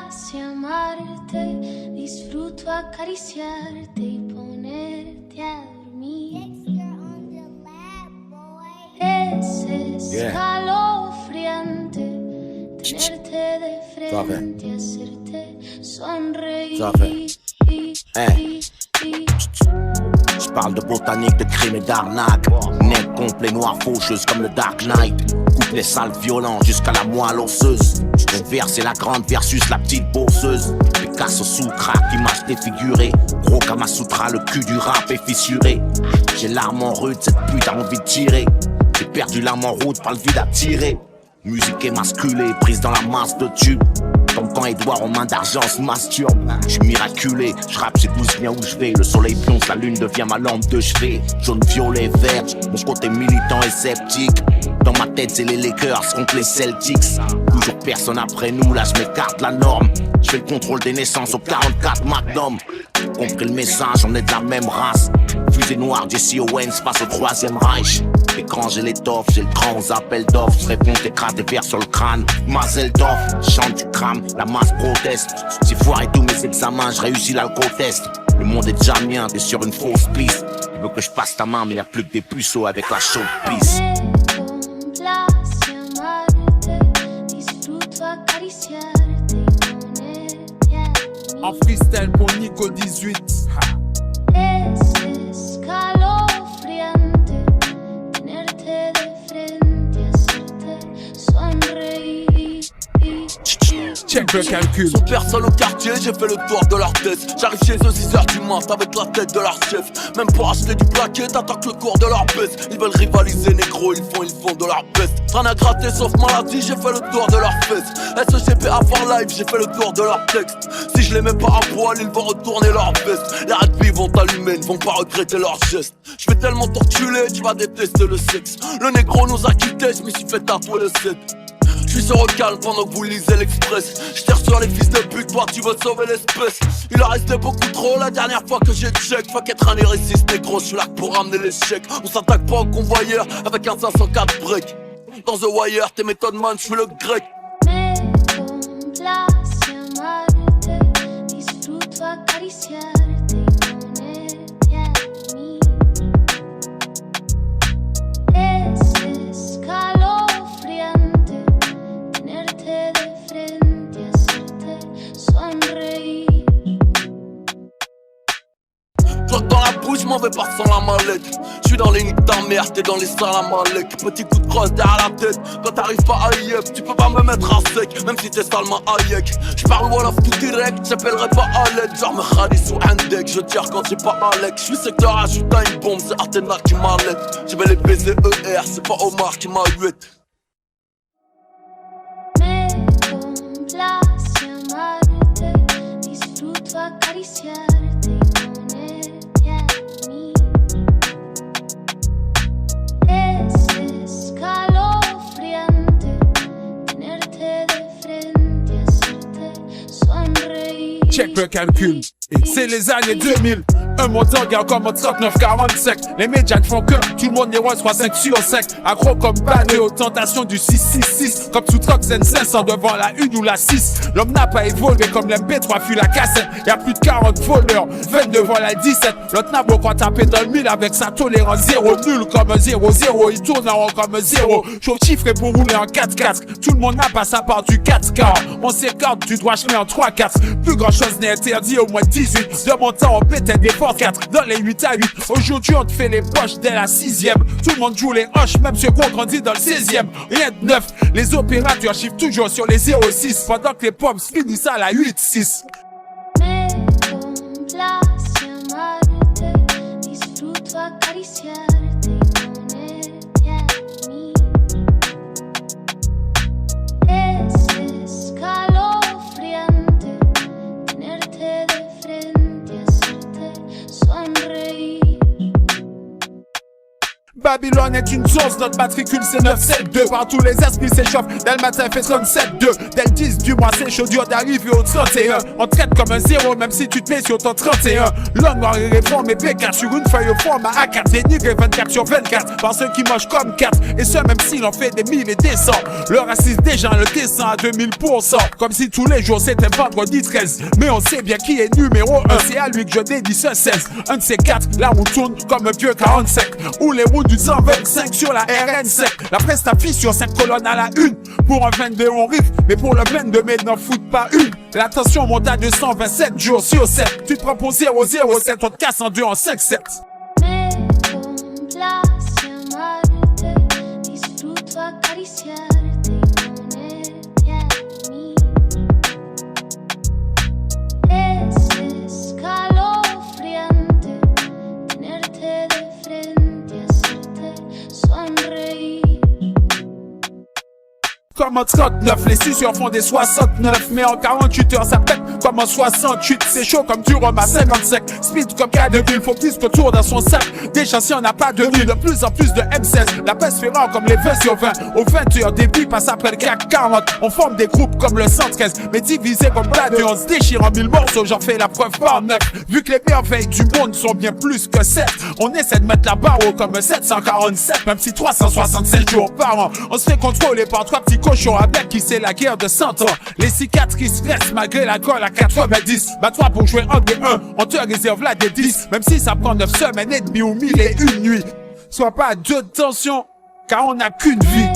complace amarte, disfruto acariciarte y ponerte a dormir. Es escalofriante tenerte de frente, hacerte sonreír. Je parle de botanique, de crime et d'arnaque. Nez complet, noir, faucheuse comme le Dark Knight. Coupe les salles violents jusqu'à la moelle osseuse. Mon vers c'est la grande versus la petite bourseuse. Picasso sous crack, image défigurée. Gros Kamasutra, le cul du rap est fissuré. J'ai l'arme en rude, cette pute a envie de tirer. J'ai perdu l'âme en route, pas le vide à tirer. Musique émasculée, prise dans la masse de tubes. Comme quand Edouard en main d'argent se masturbe. J'suis miraculé, j'rappe, j'ai 12 bien où j'vais. Le soleil plonge, la lune devient ma lampe de chevet. Jaune, violet, vert, mon côté militant et sceptique. Dans ma tête c'est les Lakers contre les Celtics. Toujours personne après nous, là j'm'écarte la norme. J'fais le contrôle des naissances au 44 Magnum. Compris le message, on est de la même race. Fusée noire, Jesse Owens face au 3ème Reich. Écran, j'ai l'étoffe, j'ai le cran aux appels d'offres. J'réponds, t'écrases des verres sur le crâne. Mazel d'off, chante du crame, la masse proteste. J'ai foiré tous mes examens, j'réussis l'alco-test. Le monde est déjà mien, t'es sur une fausse piste. Tu veux que je passe ta main, mais y'a plus que des puceaux avec la chaude pisse. En freestyle pour Nico 18. Check le calcul. Sont personne au quartier, j'ai fait le tour de leur tête. J'arrive chez eux 6h du mat avec la tête de leur chef. Même pour acheter du plaquet, t'attaques le cours de leur baisse. Ils veulent rivaliser négro, ils font de leur best. Rien à gratter sauf maladie, j'ai fait le tour de leur fesses. SGP à fort live, j'ai fait le tour de leur texte. Si je les mets pas à poil, ils vont retourner leur veste. Les rugby vont t'allumer, ils vont pas regretter leurs gestes. Je vais tellement t'enculer, tu vas détester le sexe. Le négro nous a quittés, je me suis fait tatouer le 7. J'suis sur Ocal pendant que vous lisez l'Express. J'tire sur les fils de pute, toi tu veux sauver l'espèce. Il en restait beaucoup trop la dernière fois que j'ai check. Fuck être un lyriciste négro, j'suis là pour ramener l'échec. On s'attaque pas au convoyeur avec un 504 break. Dans The Wire, t'es méthode man, j'suis le grec. Me complace amarte, disfruto acariciarte y ponerte a dormir. Es escalofriante tenerte de frente, hacerte sonreír. Toi dans la bouche, m'en vais pas sans la mallette. J'suis dans les nids de ta mère, t'es dans les salles à Malek. Petit coup de crosse derrière la tête. Quand t'arrives pas à IF, tu peux pas me mettre à sec. Même si t'es salement Hayek. J'parle Wolof tout direct, j'appellerai pas à l'aide. Genre me Khalis ou Handek, je tire quand j'ai pas Alec. J'suis secteur ajoute à une bombe, c'est Athéna qui m'allait. J'vais les baiser ER, c'est pas Omar qui m'a huette. Me complace amarte, disfruto acariciarte y ponerte a dormir. Es escalofriante tenerte de frente, hacerte sonreír. Check le calcul. Et c'est les années 2000. Un montant gars comme en 39-45. Les médias ne font que tout le monde est roi 3-5 sur 5. Accro comme banné aux tentations du 666. Comme sous Truck Zen 500 devant la 1 ou la 6. L'homme n'a pas évolué comme l'MP3 fut la cassette. Y'a plus de 40 voleurs, 20 devant la 17. L'autre n'a beau quoi taper dans le 1000 avec sa tolérance 0. Nul comme un 0-0. Il tourne en rond comme un 0. Chaud chiffré pour rouler en 4-4. Tout le monde n'a pas sa part du 4-4. On s'écarte du droit chemin en 3-4. Plus grand chose n'est interdit au moins 18. De mon temps on pétait des forts 4 dans les 8 à 8. Aujourd'hui on te fait les poches dès la 6ème. Tout le monde joue les hoches, même ceux qu'on grandit dans le 16ème. Rien de neuf, les opérateurs chiffrent toujours sur les 0,6. Pendant que les pommes finissent à la 8,6. Me complace amarte, disfruto acariciarte y ponerte a dormir. Es escalofriante tenerte de frente, hacerte sonreír. Babylone est une source, notre matricule c'est 972. Partout les esprits s'échauffent, dès le matin fait comme 7-2. Dès le 10 du mois c'est chaud dur d'arriver au 31. On traite comme un zéro même si tu te mets sur ton 31. L'homme noir et réforme et P4 sur une feuille au format A4. Dénigré 24 sur 24 par ceux qui mangent comme 4. Et ce même s'il en fait des mille et des cents. Le racisme des gens le descend à 2000%. Comme si tous les jours c'était vendredi 13. Mais on sait bien qui est numéro 1. C'est à lui que je dédie ce 16. Un de ces 4, la roue tourne comme un vieux 45. Ou les roues du 125 sur la RN5. La presse t'affiche sur 5 colonnes à la une. Pour un 22 on riff, mais pour le 22 mai n'en fout pas une. La tension monte à 227 jours sur 7. Tu te prends pour 007, on te casse en 2 en 5-7. Disfruto acariciarte y ponerte a mí. Es escalofriante tenerte de frente, hacerte sonreír. Comme en 39, les suceurs font des 69. Mais en 48 heures ça pète comme en 68. C'est chaud comme du rhum à 55. Speed comme K2000, faut plus que tour dans son sac. Déjà si on n'a pas de mille, de plus en plus de M16. La peste fait rare comme les 20 sur 20. Aux 20 heures des billes passent après le CAC 40. On forme des groupes comme le 113. Mais divisés comme plat de on se déchire en 1000 morceaux. J'en fais la preuve par 9. Vu que les merveilles du monde sont bien plus que 7. On essaie de mettre la barre haut comme 747. Même si 367 jours par an. On se fait contrôler par 3 petits cochon avec qui c'est la guerre de 100 ans. Les cicatrices restent malgré la gueule à 90. Bat-toi pour jouer en D1, on te réserve là des 10. Même si ça prend 9 semaines et demie ou 1001 nuits. Sois pas à deux de tension, car on n'a qu'une vie.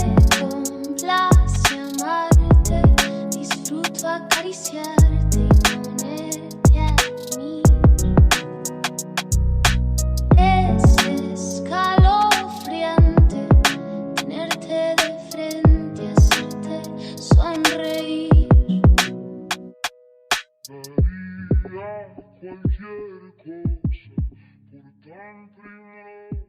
Disfruto acariciarte y ponerte a mí. Es escalofriante tenerte de frente, hacerte sonreír. Daría cualquier cosa por tan primero.